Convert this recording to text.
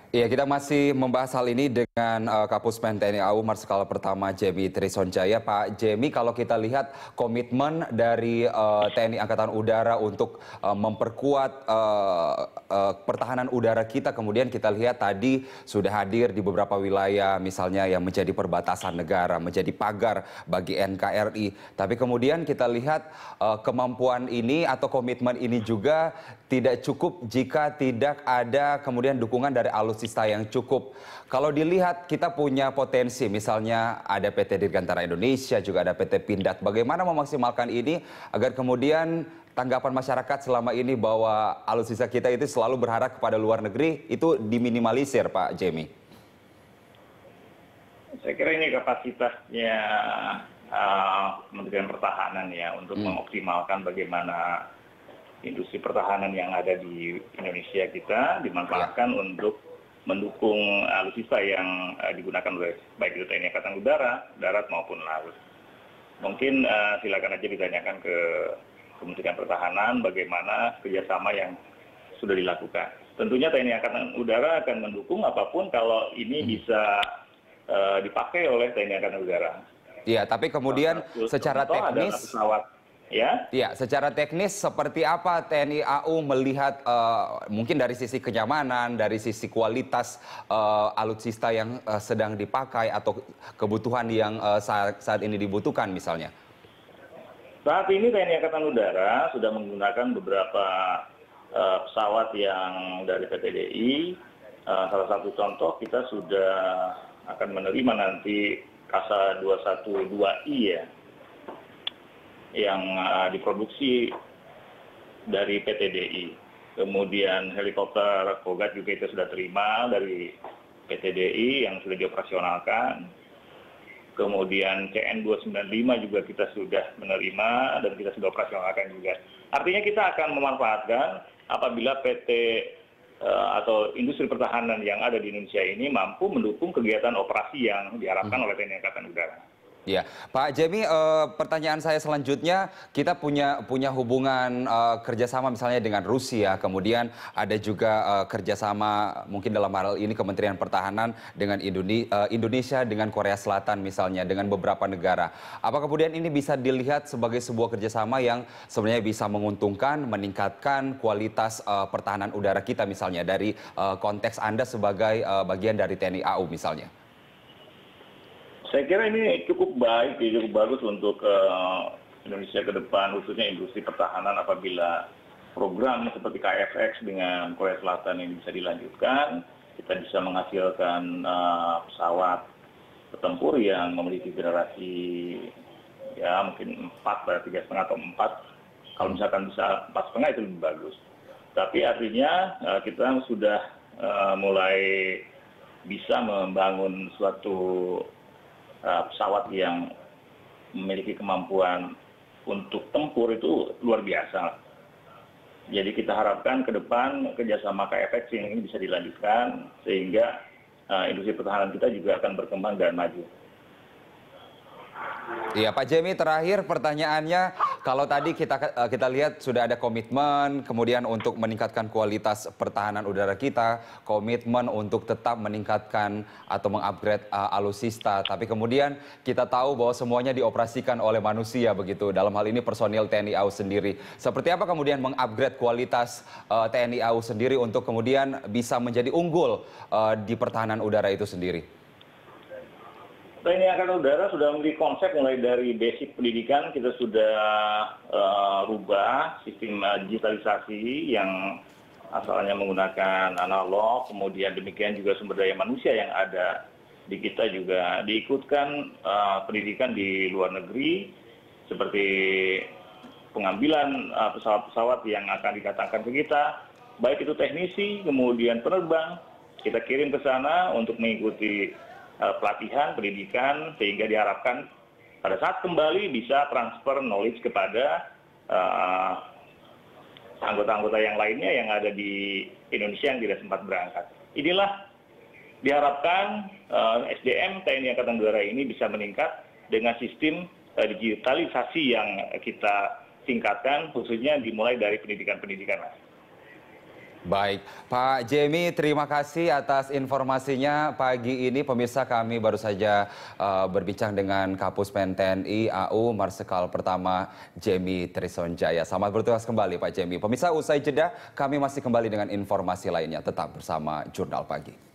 Iya, kita masih membahas hal ini dengan Kapuspen TNI AU Marsikal Pertama Jemi Trisonjaya. Pak Jemi, kalau kita lihat komitmen dari TNI Angkatan Udara untuk memperkuat pertahanan udara kita, kemudian kita lihat tadi sudah hadir di beberapa wilayah, misalnya yang menjadi perbatasan negara, menjadi pagar bagi NKRI. Tapi kemudian kita lihat kemampuan ini atau komitmen ini juga tidak cukup jika tidak ada kemudian dukungan dari alutsista yang cukup. Kalau dilihat kita punya potensi, misalnya ada PT Dirgantara Indonesia, juga ada PT Pindad. Bagaimana memaksimalkan ini agar kemudian tanggapan masyarakat selama ini bahwa alutsista kita itu selalu berharap kepada luar negeri itu diminimalisir, Pak Jemi? Saya kira ini kapasitasnya Kementerian Pertahanan ya untuk mengoptimalkan bagaimana industri pertahanan yang ada di Indonesia kita dimanfaatkan untuk mendukung alutsista yang digunakan oleh baik itu TNI Angkatan Udara, darat maupun laut. Mungkin silakan aja ditanyakan ke Kementerian Pertahanan bagaimana kerjasama yang sudah dilakukan. Tentunya TNI Angkatan Udara akan mendukung apapun kalau ini bisa dipakai oleh TNI Angkatan Udara. Iya, tapi kemudian secara teknis, ya, secara teknis seperti apa TNI AU melihat mungkin dari sisi kenyamanan, dari sisi kualitas alutsista yang sedang dipakai atau kebutuhan yang saat ini dibutuhkan misalnya? Saat ini TNI Angkatan Udara sudah menggunakan beberapa pesawat yang dari PTDI. Salah satu contoh kita sudah akan menerima nanti KASA 212I ya, yang diproduksi dari PTDI. Kemudian helikopter Kogat juga kita sudah terima dari PTDI yang sudah dioperasionalkan. Kemudian CN-295 juga kita sudah menerima dan kita sudah operasionalkan juga. Artinya kita akan memanfaatkan apabila PT atau industri pertahanan yang ada di Indonesia ini mampu mendukung kegiatan operasi yang diharapkan oleh TNI Angkatan Udara. Ya, Pak Jemi, pertanyaan saya selanjutnya, kita punya hubungan kerjasama misalnya dengan Rusia, kemudian ada juga kerjasama mungkin dalam hal ini Kementerian Pertahanan dengan Indonesia, dengan Korea Selatan misalnya, dengan beberapa negara. Apa kemudian ini bisa dilihat sebagai sebuah kerjasama yang sebenarnya bisa menguntungkan, meningkatkan kualitas pertahanan udara kita misalnya, dari konteks Anda sebagai bagian dari TNI AU misalnya? Saya kira ini cukup baik, cukup bagus untuk Indonesia ke depan, khususnya industri pertahanan apabila program seperti KFX dengan Korea Selatan ini bisa dilanjutkan, kita bisa menghasilkan pesawat tempur yang memiliki generasi ya mungkin 4, 3,5 atau 4. Kalau misalkan bisa 4,5 itu lebih bagus. Tapi artinya kita sudah mulai bisa membangun suatu pesawat yang memiliki kemampuan untuk tempur itu luar biasa. Jadi kita harapkan ke depan kerjasama KFX ini bisa dilanjutkan sehingga industri pertahanan kita juga akan berkembang dan maju. Iya, Pak Jemi, terakhir pertanyaannya, kalau tadi kita lihat sudah ada komitmen kemudian untuk meningkatkan kualitas pertahanan udara kita, komitmen untuk tetap meningkatkan atau mengupgrade alutsista, tapi kemudian kita tahu bahwa semuanya dioperasikan oleh manusia begitu, dalam hal ini personil TNI AU sendiri. Seperti apa kemudian mengupgrade kualitas TNI AU sendiri untuk kemudian bisa menjadi unggul di pertahanan udara itu sendiri? TNI Angkatan Udara sudah memiliki konsep mulai dari basic pendidikan, kita sudah rubah sistem digitalisasi yang asalnya menggunakan analog, kemudian demikian juga sumber daya manusia yang ada di kita juga diikutkan pendidikan di luar negeri, seperti pengambilan pesawat-pesawat yang akan didatangkan ke kita, baik itu teknisi, kemudian penerbang, kita kirim ke sana untuk mengikuti pelatihan, pendidikan, sehingga diharapkan pada saat kembali bisa transfer knowledge kepada anggota-anggota yang lainnya yang ada di Indonesia yang tidak sempat berangkat. Inilah diharapkan SDM TNI Angkatan Udara ini bisa meningkat dengan sistem digitalisasi yang kita tingkatkan, khususnya dimulai dari pendidikan-pendidikan. Baik, Pak Jemi, terima kasih atas informasinya pagi ini. Pemirsa, kami baru saja berbincang dengan Kapuspen TNI AU Marsikal Pertama Jemi Trisonjaya. Selamat bertugas kembali, Pak Jemi. Pemirsa, usai jeda kami masih kembali dengan informasi lainnya. Tetap bersama Jurnal Pagi.